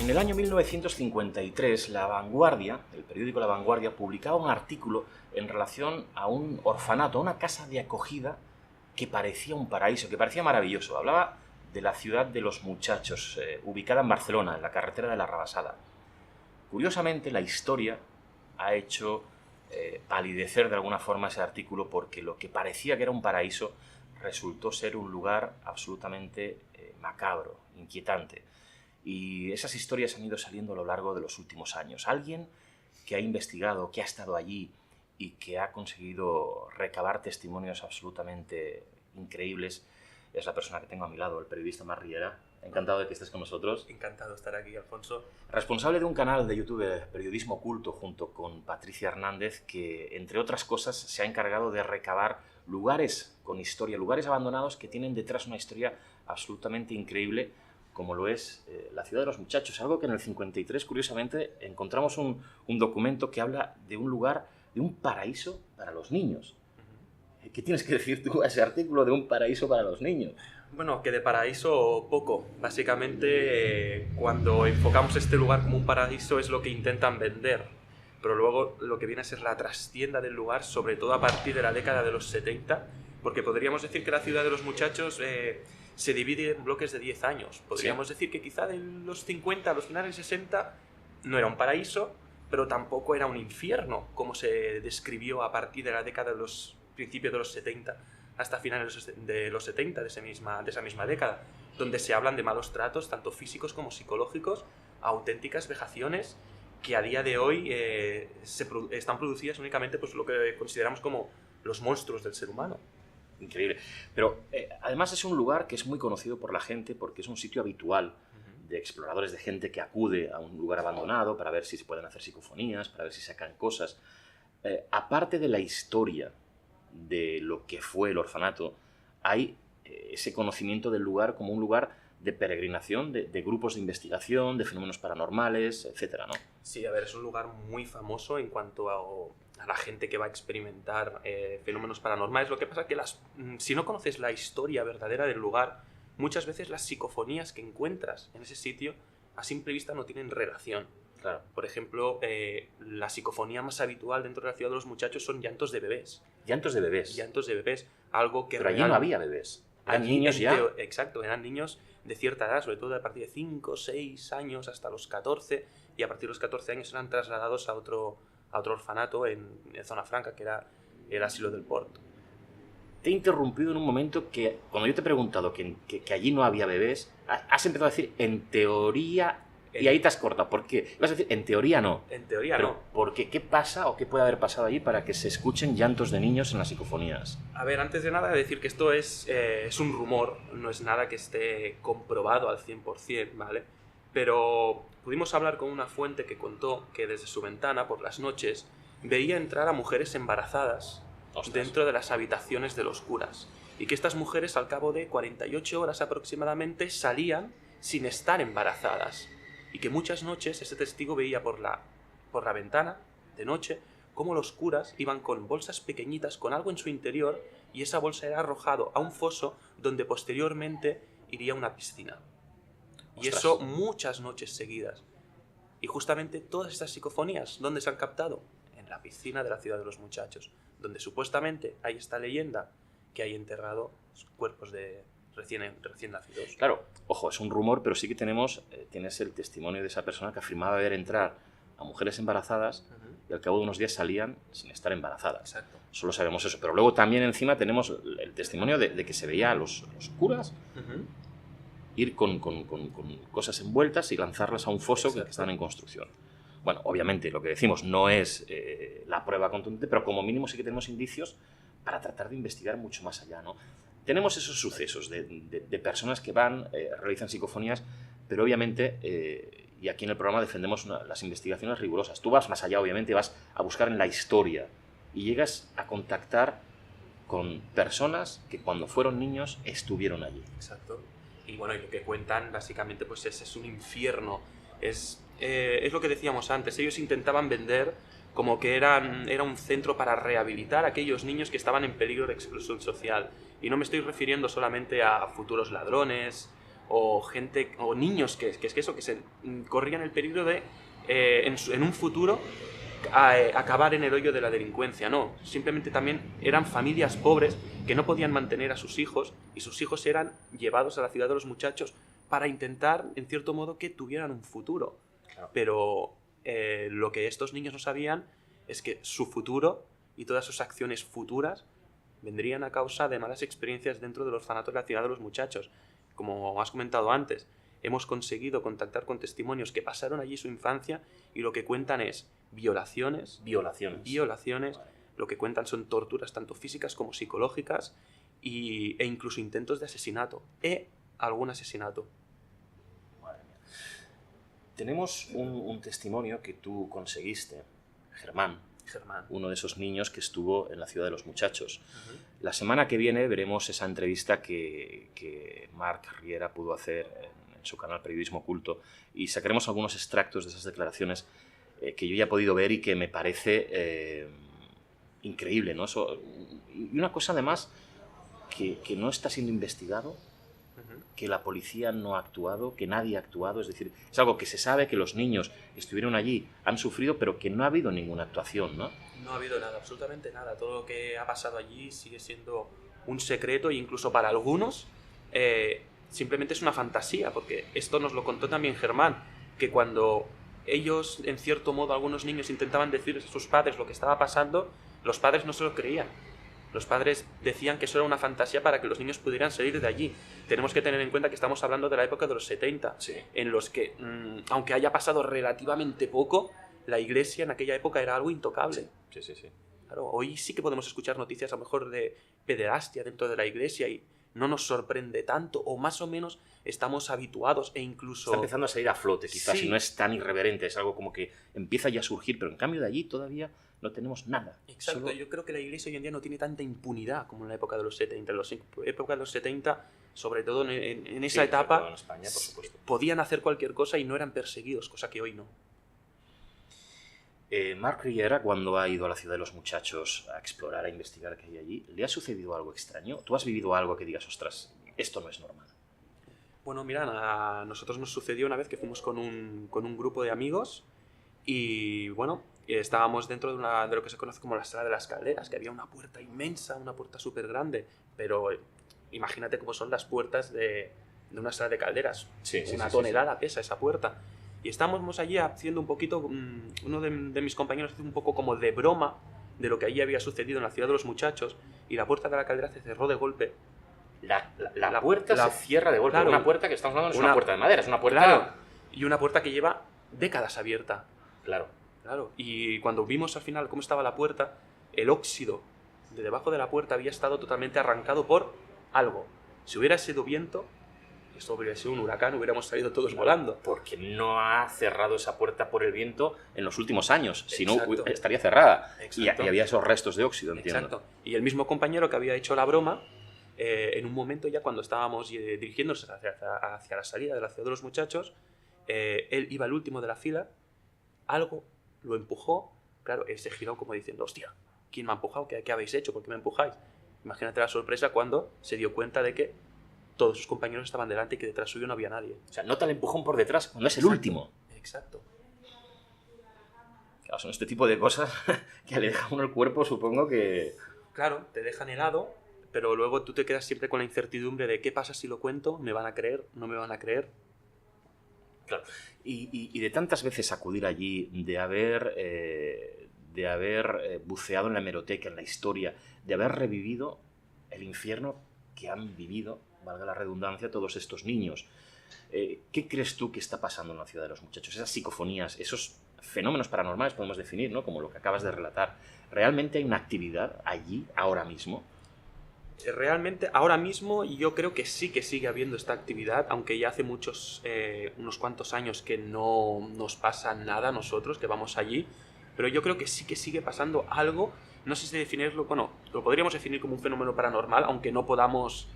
En el año 1953, La Vanguardia, el periódico La Vanguardia, publicaba un artículo en relación a un orfanato, a una casa de acogida que parecía un paraíso, que parecía maravilloso. Hablaba de la ciudad de los muchachos, ubicada en Barcelona, en la carretera de la Rabassada. Curiosamente, la historia ha hecho palidecer de alguna forma ese artículo, porque lo que parecía que era un paraíso resultó ser un lugar absolutamente macabro, inquietante. Y esas historias han ido saliendo a lo largo de los últimos años. Alguien que ha investigado, que ha estado allí y que ha conseguido recabar testimonios absolutamente increíbles es la persona que tengo a mi lado, el periodista Marc Riera. Encantado de que estés con nosotros. Encantado de estar aquí, Alfonso. Responsable de un canal de YouTube, Periodismo Oculto, junto con Patricia Hernández, que, entre otras cosas, se ha encargado de recabar lugares con historia, lugares abandonados que tienen detrás una historia absolutamente increíble, como lo es la ciudad de los muchachos. Algo que en el 53, curiosamente, encontramos un documento que habla de un lugar, de un paraíso para los niños. ¿Qué tienes que decir tú a ese artículo de un paraíso para los niños? Bueno, que de paraíso poco. Básicamente, cuando enfocamos este lugar como un paraíso es lo que intentan vender. Pero luego lo que viene a ser la trastienda del lugar, sobre todo a partir de la década de los 70, porque podríamos decir que la ciudad de los muchachos se divide en bloques de 10 años. Podríamos decir que quizá de los 50 a los finales de 60 no era un paraíso, pero tampoco era un infierno, como se describió a partir de la década de los principios de los 70 hasta finales de los 70 de esa misma década, donde se hablan de malos tratos, tanto físicos como psicológicos, auténticas vejaciones que a día de hoy están producidas únicamente por lo que consideramos como los monstruos del ser humano. Increíble. Pero además es un lugar que es muy conocido por la gente porque es un sitio habitual de exploradores, de gente que acude a un lugar abandonado para ver si se pueden hacer psicofonías, para ver si sacan cosas. Aparte de la historia de lo que fue el orfanato, hay ese conocimiento del lugar como un lugar de peregrinación, de grupos de investigación, de fenómenos paranormales, etcétera, ¿no? Sí, a ver, es un lugar muy famoso en cuanto a la gente que va a experimentar fenómenos paranormales. Lo que pasa es que si no conoces la historia verdadera del lugar, muchas veces las psicofonías que encuentras en ese sitio a simple vista no tienen relación. Claro. Por ejemplo, la psicofonía más habitual dentro de la ciudad de los muchachos son llantos de bebés. Llantos de bebés. Llantos de bebés, algo que... Pero allí no había bebés. Eran niños ya. Exacto, eran niños de cierta edad, sobre todo a partir de 5, 6 años hasta los 14, y a partir de los 14 años eran trasladados a otro orfanato en Zona Franca, que era el asilo del Port. Te he interrumpido en un momento que, cuando yo te he preguntado que allí no había bebés, has empezado a decir, en teoría... Y ahí te has cortado. ¿Por qué? Vas a decir, en teoría no. En teoría pero no. ¿por qué? ¿Qué pasa o qué puede haber pasado allí para que se escuchen llantos de niños en las psicofonías? A ver, antes de nada decir que esto es un rumor, no es nada que esté comprobado al 100%, ¿vale? Pero pudimos hablar con una fuente que contó que desde su ventana, por las noches, veía entrar a mujeres embarazadas dentro de las habitaciones de los curas. Y que estas mujeres, al cabo de 48 horas aproximadamente, salían sin estar embarazadas. Y que muchas noches ese testigo veía por la ventana, de noche, cómo los curas iban con bolsas pequeñitas con algo en su interior y esa bolsa era arrojado a un foso donde posteriormente iría a una piscina. Y eso muchas noches seguidas. Y justamente todas estas psicofonías, ¿dónde se han captado? En la piscina de la ciudad de los muchachos, donde supuestamente hay esta leyenda que hay enterrado cuerpos de recién nacidos. Claro, ojo, es un rumor, pero sí que tienes el testimonio de esa persona que afirmaba ver entrar a mujeres embarazadas y al cabo de unos días salían sin estar embarazadas. Exacto. Solo sabemos eso, pero luego también encima tenemos el testimonio de que se veía a los curas ir con cosas envueltas y lanzarlas a un foso que están en construcción. Bueno, obviamente lo que decimos no es la prueba contundente, pero como mínimo sí que tenemos indicios para tratar de investigar mucho más allá, ¿no? Tenemos esos sucesos de personas que van, realizan psicofonías, pero obviamente, y aquí en el programa defendemos las investigaciones rigurosas. Tú vas más allá, obviamente, vas a buscar en la historia y llegas a contactar con personas que cuando fueron niños estuvieron allí. Exacto. Y bueno, y lo que cuentan básicamente pues es un infierno. Es lo que decíamos antes, ellos intentaban vender como que era un centro para rehabilitar a aquellos niños que estaban en peligro de exclusión social. Y no me estoy refiriendo solamente a futuros ladrones o gente, o niños que se corrían el peligro de, en un futuro, acabar en el hoyo de la delincuencia. No, simplemente también eran familias pobres que no podían mantener a sus hijos y sus hijos eran llevados a la ciudad de los muchachos para intentar, en cierto modo, que tuvieran un futuro. Claro. Pero lo que estos niños no sabían es que su futuro y todas sus acciones futuras vendrían a causa de malas experiencias dentro del orfanato de la ciudad de los muchachos. Como has comentado antes, hemos conseguido contactar con testimonios que pasaron allí su infancia y lo que cuentan es violaciones, lo que cuentan son torturas tanto físicas como psicológicas e incluso intentos de asesinato, algún asesinato. Madre mía. Tenemos un testimonio que tú conseguiste, Germán, uno de esos niños que estuvo en la ciudad de los muchachos. La semana que viene veremos esa entrevista que Marc Riera pudo hacer en su canal Periodismo Oculto y sacaremos algunos extractos de esas declaraciones que yo ya he podido ver y que me parece increíble, ¿no? Y una cosa además que no está siendo investigado, que la policía no ha actuado, que nadie ha actuado, es decir, es algo que se sabe, que los niños que estuvieron allí han sufrido, pero que no ha habido ninguna actuación, ¿no? No ha habido nada, absolutamente nada. Todo lo que ha pasado allí sigue siendo un secreto e incluso para algunos simplemente es una fantasía, porque esto nos lo contó también Germán, que cuando ellos, en cierto modo, algunos niños intentaban decirles a sus padres lo que estaba pasando, los padres no se lo creían. Los padres decían que eso era una fantasía para que los niños pudieran salir de allí. Tenemos que tener en cuenta que estamos hablando de la época de los 70, sí, en los que, aunque haya pasado relativamente poco, la iglesia en aquella época era algo intocable. Sí. Claro, hoy sí que podemos escuchar noticias a lo mejor de pederastia dentro de la iglesia y no nos sorprende tanto, o más o menos estamos habituados e incluso... Está empezando a salir a flote, quizás, sí, y no es tan irreverente, es algo como que empieza ya a surgir, pero en cambio de allí todavía no tenemos nada. Exacto, yo creo que la iglesia hoy en día no tiene tanta impunidad como en la época de los 70. En la época de los 70, sobre todo en esa etapa, en España, por supuesto, podían hacer cualquier cosa y no eran perseguidos, cosa que hoy no. Marc Riera, cuando ha ido a la ciudad de los muchachos a explorar, a investigar qué hay allí, ¿le ha sucedido algo extraño? ¿Tú has vivido algo que digas, ostras, esto no es normal? Bueno, mira, a nosotros nos sucedió una vez que fuimos con un grupo de amigos y, bueno, estábamos dentro de lo que se conoce como la Sala de las Calderas, que había una puerta inmensa, una puerta súper grande, pero imagínate cómo son las puertas de una sala de calderas. Una tonelada pesa esa puerta. Y estábamos allí haciendo un poquito, uno de mis compañeros hizo un poco como de broma de lo que allí había sucedido en la ciudad de los muchachos, y la puerta de la caldera se cerró de golpe. La puerta se cierra de golpe. Claro, una puerta que estamos hablando no es una puerta de madera, es una puerta... Claro, y una puerta que lleva décadas abierta. Claro. Y cuando vimos al final cómo estaba la puerta, el óxido de debajo de la puerta había estado totalmente arrancado por algo. Si hubiera sido viento, esto hubiera sido un huracán, hubiéramos salido todos volando. Porque no ha cerrado esa puerta por el viento en los últimos años. Si no, Exacto. estaría cerrada. Y Exacto. había esos restos de óxido, entiendo. Exacto. Y el mismo compañero que había hecho la broma, en un momento ya cuando estábamos dirigiéndonos hacia la salida de la ciudad de los muchachos, él iba al último de la fila, algo lo empujó, claro, él se giró como diciendo, hostia, ¿quién me ha empujado? ¿Qué habéis hecho? ¿Por qué me empujáis? Imagínate la sorpresa cuando se dio cuenta de que todos sus compañeros estaban delante y que detrás suyo no había nadie. O sea, nota el empujón por detrás cuando es el último. Exacto. Claro, son este tipo de cosas que le deja a uno el cuerpo, supongo que... Claro, te dejan helado, pero luego tú te quedas siempre con la incertidumbre de qué pasa si lo cuento, ¿me van a creer? ¿No me van a creer? Claro. Y de tantas veces acudir allí, de haber buceado en la hemeroteca, en la historia, de haber revivido el infierno que han vivido, valga la redundancia, todos estos niños. ¿Qué crees tú que está pasando en la ciudad de los muchachos? Esas psicofonías, esos fenómenos paranormales, podemos definir, ¿no? Como lo que acabas de relatar. ¿Realmente hay una actividad allí, ahora mismo? Realmente, ahora mismo yo creo que sí que sigue habiendo esta actividad, aunque ya hace unos cuantos años que no nos pasa nada a nosotros, que vamos allí, pero yo creo que sí que sigue pasando algo, no sé si definirlo, bueno, lo podríamos definir como un fenómeno paranormal, aunque no podamos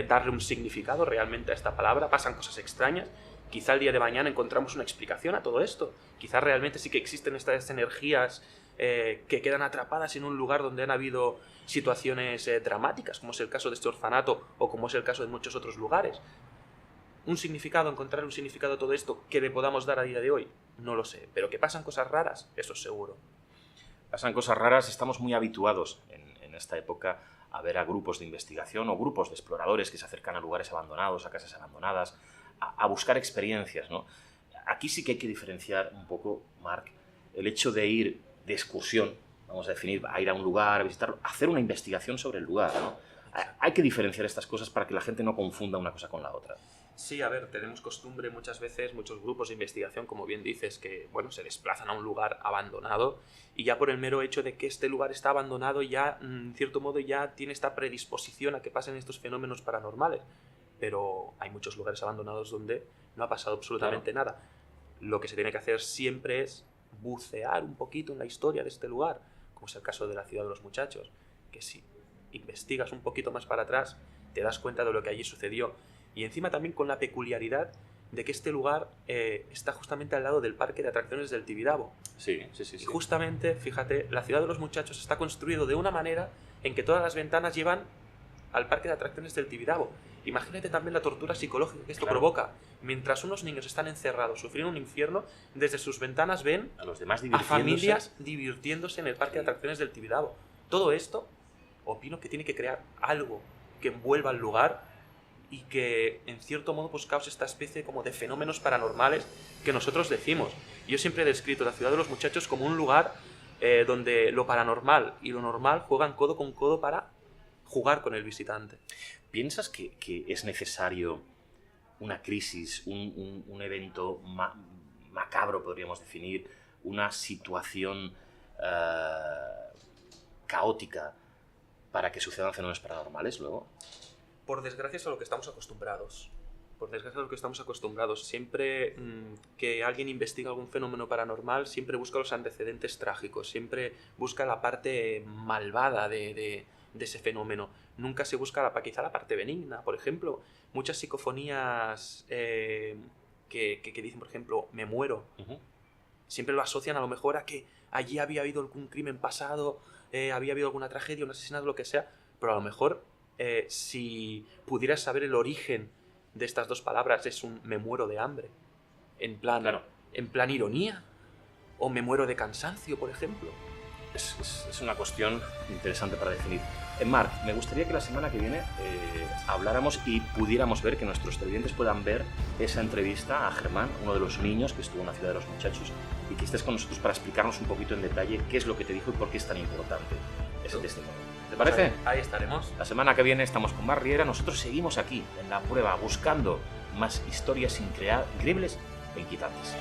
darle un significado realmente a esta palabra, pasan cosas extrañas, quizá el día de mañana encontramos una explicación a todo esto, quizá realmente sí que existen estas energías que quedan atrapadas en un lugar donde han habido situaciones dramáticas, como es el caso de este orfanato o como es el caso de muchos otros lugares. un significado, encontrar un significado a todo esto que le podamos dar a día de hoy, no lo sé. Pero que pasan cosas raras, eso es seguro. Pasan cosas raras, estamos muy habituados en esta época a ver a grupos de investigación o grupos de exploradores que se acercan a lugares abandonados, a casas abandonadas, a buscar experiencias, ¿no? Aquí sí que hay que diferenciar un poco, Marc, el hecho de ir de excursión, vamos a definir, a ir a un lugar, a visitarlo, a hacer una investigación sobre el lugar, ¿no? Hay que diferenciar estas cosas para que la gente no confunda una cosa con la otra. Sí, a ver, tenemos costumbre muchas veces, muchos grupos de investigación, como bien dices, que bueno, se desplazan a un lugar abandonado y ya por el mero hecho de que este lugar está abandonado ya, en cierto modo, ya tiene esta predisposición a que pasen estos fenómenos paranormales. Pero hay muchos lugares abandonados donde no ha pasado absolutamente nada. Lo que se tiene que hacer siempre es bucear un poquito en la historia de este lugar, como es el caso de la Ciudad de los Muchachos, que si investigas un poquito más para atrás, te das cuenta de lo que allí sucedió. Y encima también con la peculiaridad de que este lugar está justamente al lado del parque de atracciones del Tibidabo. Sí. Y justamente, fíjate, la Ciudad de los Muchachos está construido de una manera en que todas las ventanas llevan al parque de atracciones del Tibidabo. Imagínate también la tortura psicológica que esto provoca. Mientras unos niños están encerrados, sufriendo un infierno, desde sus ventanas ven a los demás a familias divirtiéndose en el parque de atracciones del Tibidabo. Todo esto, opino que tiene que crear algo que envuelva el lugar y que, en cierto modo, pues cause esta especie como de fenómenos paranormales que nosotros decimos. Yo siempre he descrito la Ciudad de los Muchachos como un lugar donde lo paranormal y lo normal juegan codo con codo para jugar con el visitante. ¿Piensas que es necesario una crisis, un evento macabro, podríamos definir, una situación caótica para que sucedan fenómenos paranormales luego? Por desgracia es a lo que estamos acostumbrados. Siempre que alguien investiga algún fenómeno paranormal, siempre busca los antecedentes trágicos, siempre busca la parte malvada de ese fenómeno. Nunca se busca quizá la parte benigna. Por ejemplo, muchas psicofonías que dicen, por ejemplo, me muero. Siempre lo asocian a lo mejor a que allí había habido algún crimen pasado, había habido alguna tragedia, un asesinato, lo que sea, pero a lo mejor si pudieras saber el origen de estas dos palabras, es un me muero de hambre, en plan ironía, o me muero de cansancio, por ejemplo. Es una cuestión interesante para definir. Marc, me gustaría que la semana que viene habláramos y pudiéramos ver, que nuestros televidentes puedan ver esa entrevista a Germán, uno de los niños que estuvo en la Ciudad de los Muchachos, y que estés con nosotros para explicarnos un poquito en detalle qué es lo que te dijo y por qué es tan importante ese testimonio. ¿Te parece? Ahí estaremos. La semana que viene estamos con Marc Riera. Nosotros seguimos aquí, en La Prueba, buscando más historias increíbles e inquietantes.